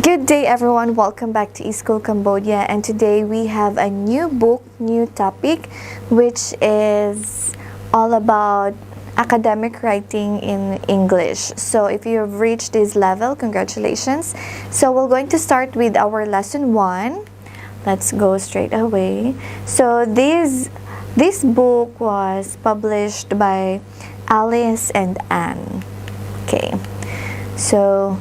Good day everyone, welcome back to eSchool Cambodia, and today we have a new book, new topic, which is all about academic writing in English. So if you have reached this level, congratulations. So we're going to start with our lesson 1. Let's go straight away. So this book was published by Alice and Anne. Okay, so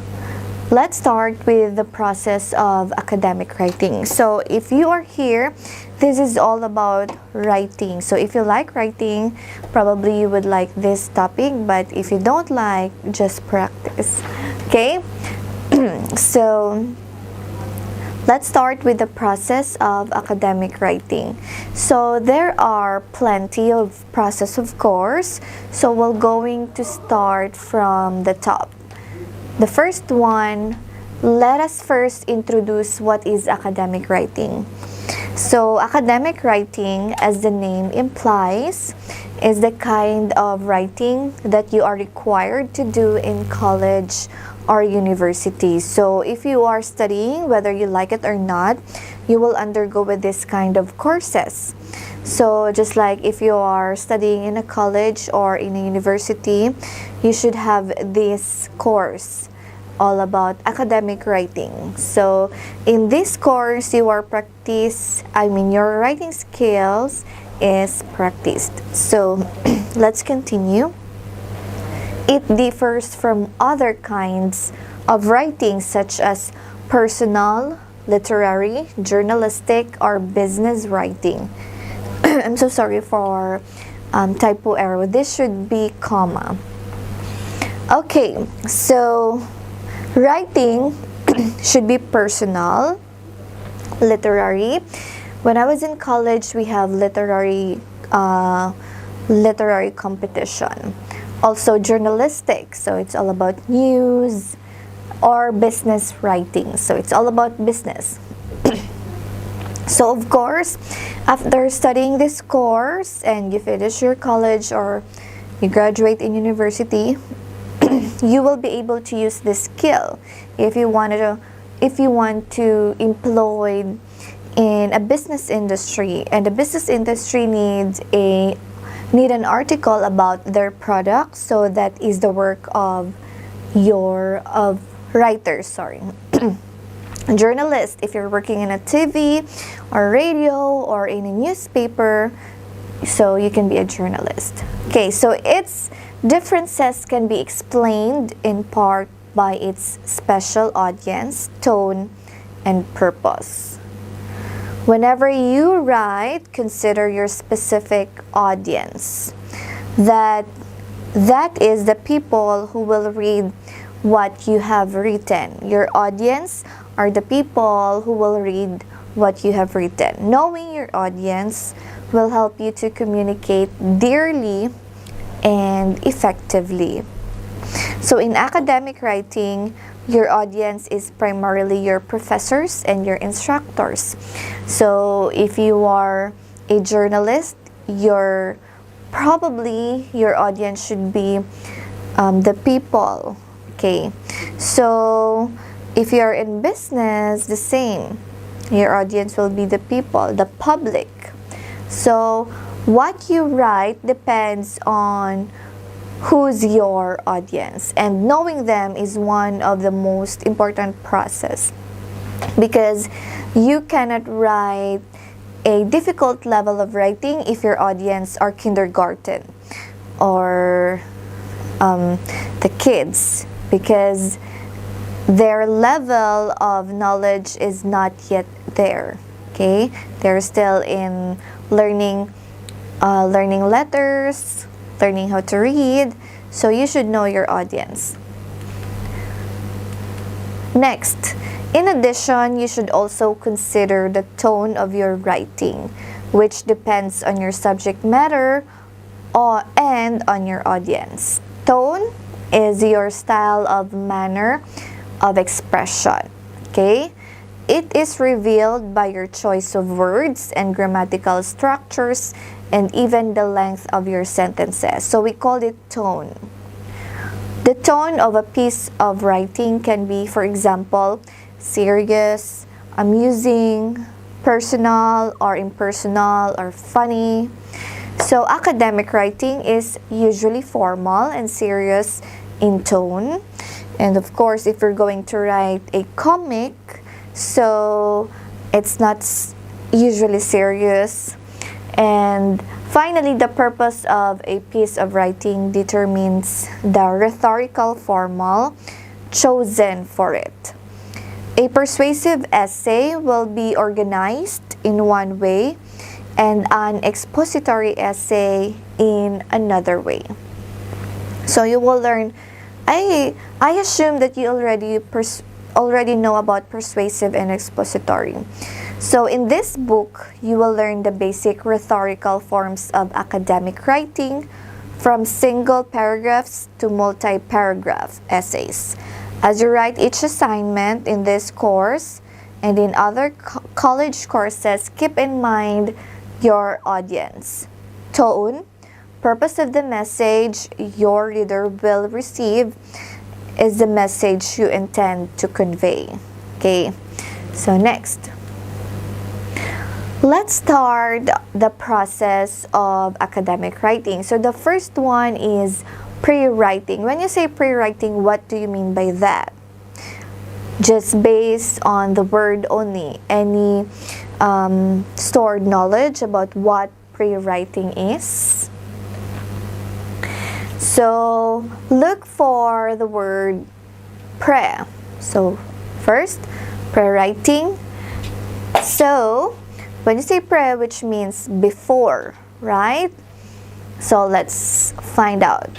let's start with the process of academic writing. So if you are here, this is all about writing. So if you like writing, probably you would like this topic, but if you don't like, just practice. Okay? So let's start with the process of academic writing. So there are plenty of process, of course. So we're going to start from the top. The first one, let us first introduce what is academic writing. So academic writing, as the name implies, is the kind of writing that you are required to do in college or university. So if you are studying, whether you like it or not, you will undergo with this kind of courses. So just like if you are studying in a college or in a university, you should have this course all about academic writing. So in this course, your writing skills is practiced. So let's continue. It differs from other kinds of writing such as personal, literary, journalistic, or business writing. I'm so sorry for typo error. This should be comma. Okay, so writing should be personal, literary. When I was in college, we have literary competition. Also journalistic, so it's all about news, or business writing, so it's all about business. So of course, after studying this course and you finish your college or you graduate in university, you will be able to use this skill if you want to employ in a business industry, and the business industry needs an article about their product. So that is the work of writers. Sorry. Journalist, if you're working in a TV or radio or in a newspaper, so you can be a journalist. Okay, so its differences can be explained in part by its special audience, tone, and purpose. Whenever you write, consider your specific audience. That is the people who will read what you have written. Your audience are the people who will read what you have written. Knowing your audience will help you to communicate dearly and effectively. So in academic writing, your audience is primarily your professors and your instructors. So if you are a journalist, your audience should be the people. Okay, so if you're in business, the same. Your audience will be the people, the public. So what you write depends on who's your audience, and knowing them is one of the most important process, because you cannot write a difficult level of writing if your audience are kindergarten or the kids, because their level of knowledge is not yet there. Okay, they're still in learning letters, learning how to read. So you should know your audience. Next, in addition, you should also consider the tone of your writing, which depends on your subject matter and on your audience. Tone is your style of manner of expression. Okay? It is revealed by your choice of words and grammatical structures, and even the length of your sentences. So we call it tone. The tone of a piece of writing can be, for example, serious, amusing, personal or impersonal, or funny. So academic writing is usually formal and serious in tone. And of course, if you're going to write a comic, so it's not usually serious. And finally, the purpose of a piece of writing determines the rhetorical formal chosen for it. A persuasive essay will be organized in one way and an expository essay in another way. So you will learn, I assume that you already know about persuasive and expository. So in this book, you will learn the basic rhetorical forms of academic writing, from single paragraphs to multi-paragraph essays. As you write each assignment in this course and in other college courses, keep in mind your audience, tone, purpose of the message your reader will receive is the message you intend to convey. Okay, so next, let's start the process of academic writing. So the first one is prewriting. When you say prewriting, what do you mean by that? Just based on the word only, any stored knowledge about what prewriting is? So look for the word pre. So first, prewriting. So when you say pre, which means before, right? So let's find out.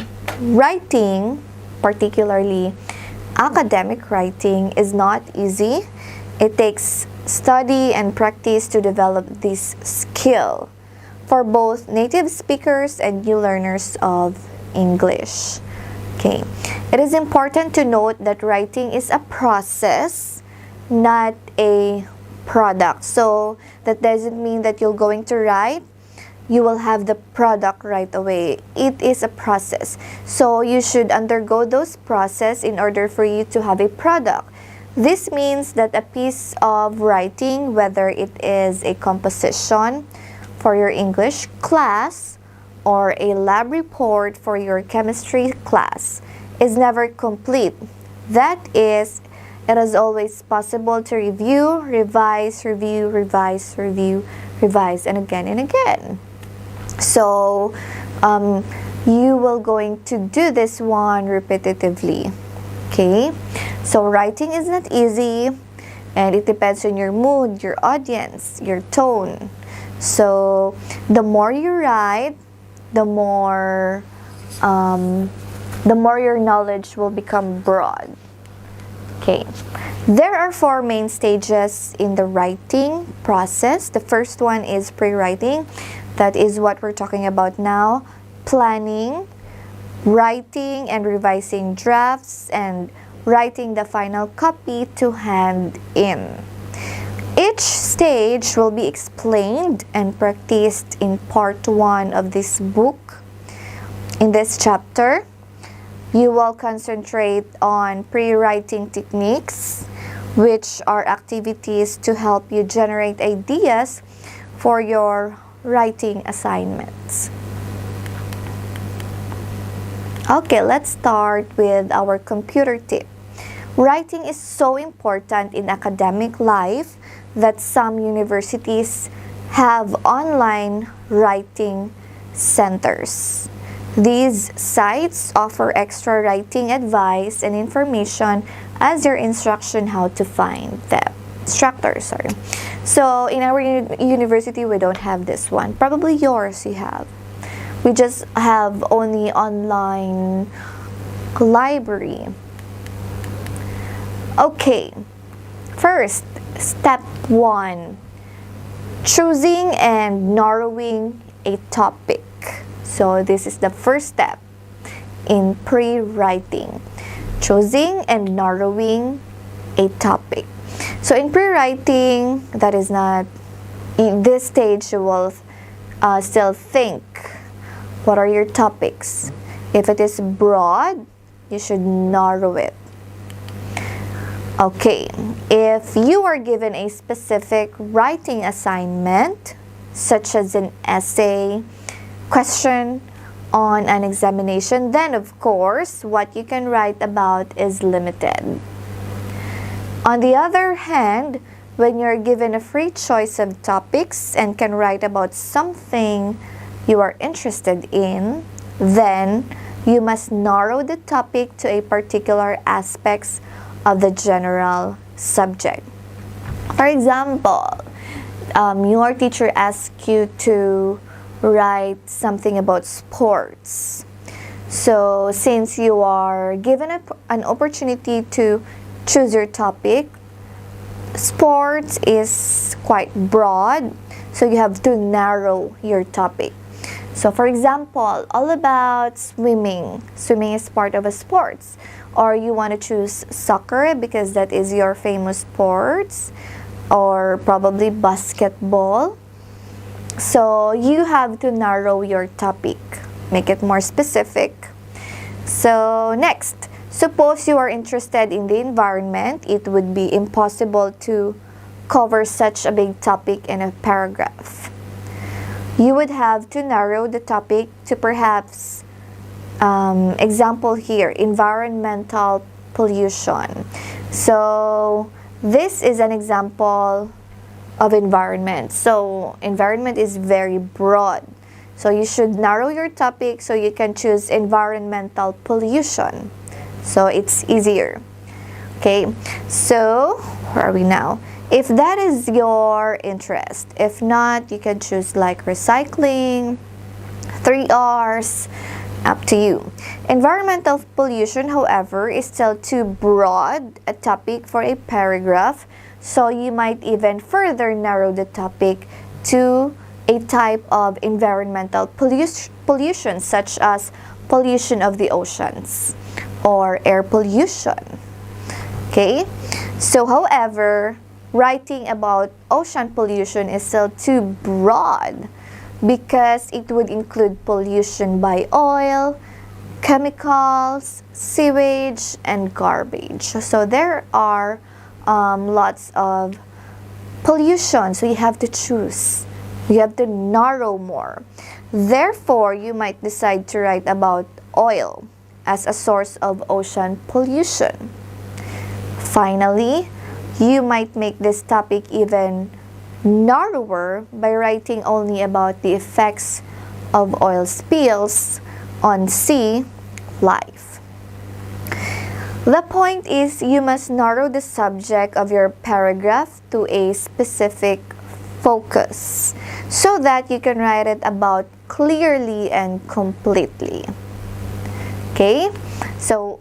Writing, particularly academic writing, is not easy. It takes study and practice to develop this skill for both native speakers and new learners of English. Okay. It is important to note that writing is a process, not a product. So that doesn't mean that you're going to write, you will have the product right away. It is a process. So you should undergo those process in order for you to have a product. This means that a piece of writing, whether it is a composition for your English class or a lab report for your chemistry class, is never complete. That is, it is always possible to review, revise, review, revise, review, revise, and again. So you will going to do this one repetitively. Okay, so writing is not easy, and it depends on your mood, your audience, your tone. So the more you write, the more your knowledge will become broad. Okay, there are 4 main stages in the writing process. The first one is pre-writing. That is what we're talking about now. Planning, writing and revising drafts, and writing the final copy to hand in. Each stage will be explained and practiced in part 1 of this book. In this chapter, you will concentrate on pre-writing techniques, which are activities to help you generate ideas for your writing assignments. Okay, let's start with our computer tip. Writing is so important in academic life that some universities have online writing centers. These sites offer extra writing advice and information as your instruction how to find the instructor. So in our university, we don't have this one. Probably yours you have. We just have only online library. Okay, first, step 1, choosing and narrowing a topic. So this is the first step in pre-writing, choosing and narrowing a topic. So in pre-writing, that is not, in this stage you will still think, what are your topics? If it is broad, you should narrow it. Okay, if you are given a specific writing assignment, such as an essay, question on an examination, then of course, what you can write about is limited. On the other hand, when you're given a free choice of topics and can write about something you are interested in, then you must narrow the topic to a particular aspects of the general subject. For example, your teacher asks you to write something about sports. So since you are given an opportunity to choose your topic, sports is quite broad, so you have to narrow your topic. So for example, all about swimming. Swimming is part of a sports. Or you want to choose soccer because that is your famous sports, or probably basketball. So you have to narrow your topic, make it more specific. So next, suppose you are interested in the environment. It would be impossible to cover such a big topic in a paragraph. You would have to narrow the topic to perhaps example here, environmental pollution. So this is an example of environment. So environment is very broad. So you should narrow your topic so you can choose environmental pollution. So it's easier. Okay, so where are we now? If that is your interest, if not, you can choose like recycling, 3 R's, up to you. Environmental pollution, however, is still too broad a topic for a paragraph, so you might even further narrow the topic to a type of environmental pollution such as pollution of the oceans or air pollution. Okay, so however, writing about ocean pollution is still too broad because it would include pollution by oil, chemicals, sewage, and garbage. So there are lots of pollution, so you have to choose. You have to narrow more. Therefore, you might decide to write about oil as a source of ocean pollution. Finally, you might make this topic even narrower by writing only about the effects of oil spills on sea life. The point is, you must narrow the subject of your paragraph to a specific focus so that you can write it about clearly and completely. Okay, so